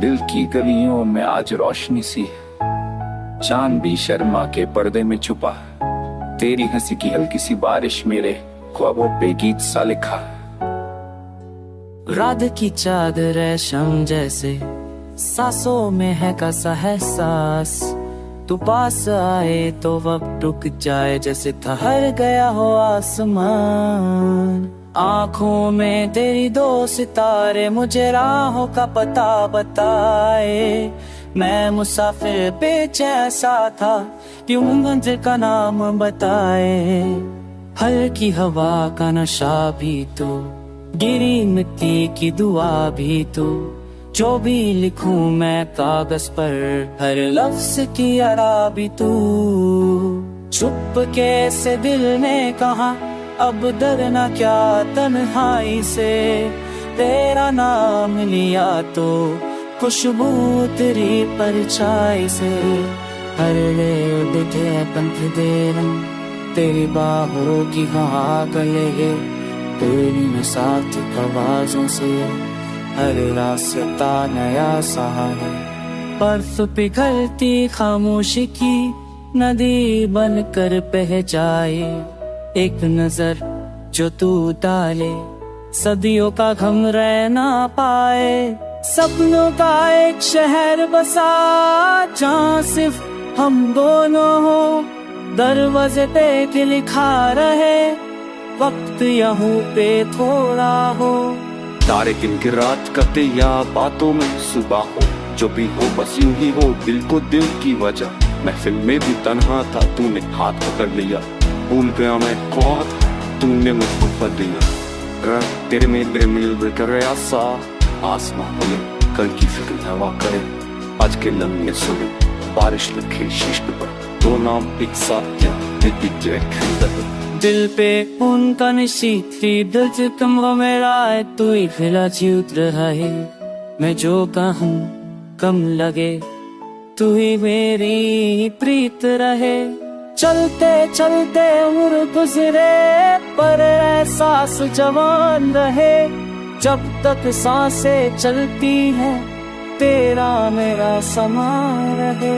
दिल की गलियों में आज रोशनी सी है, चांद भी शर्मा के पर्दे में छुपा, तेरी हंसी की हल्की सी बारिश मेरे ख्वाबों पे गीत सा लिखा। रात की चादर रेशम जैसे सांसों में है कसा है सांस, तू पास आए तो वक्त रुक जाए जैसे ठहर गया हो आसमान। आँखों में तेरी दो सितारे मुझे राहों का पता बताए, मैं मुसाफिर बेचैन सा था क्यों मंजिल का नाम बताए। हल्की हवा का नशा भी तो, गिरी मिट्टी की दुआ भी तो, जो भी लिखूं मैं कागज पर हर लफ्ज की अरा भी तू। चुपके से दिल ने कहा अब डरना क्या तन्हाई से, तेरा नाम लिया तो खुशबू तेरी परछाई से। हर ले उठे पंख दे रंग तेरी बाहों की हवा गले, तेरी न साथ आवाजों से हर रास्ता नया सा है। बर्फ पिघलती खामोशी की नदी बनकर बह जाए, एक नजर जो तू डाले सदियों का गम रह ना पाए। सपनों का एक शहर बसा जहाँ सिर्फ हम दोनों हो, दरवाजे पे के लिखा रहे वक्त यहाँ पे थोड़ा हो। तारे दिन की रात कटे या बातों में सुबह हो, जो भी हो बस यूं ही हो दिल को दिल की वजह। महफिल में भी तन्हा था तूने हाथ पकड़ लिया, भूल गया मैं कौन तूने मुझको पकड़ लिया। तेरे मेरे मिल कर ऐसा आसमां होले, कल की फिक्र हवा करे आज के लम्हे सुने, बारिश लिखे शीश पर दो नाम एक साथ या दिल पे उनका निशी थी, दिल से कमरा मेरा है तू ही खिला चूत रहा है। मैं जो कहूँ कम लगे तू ही मेरी प्रीत रहे। चलते चलते उम्र गुजरे पर एहसास जवान रहे, जब तक सांसें चलती हैं तेरा मेरा समा रहे।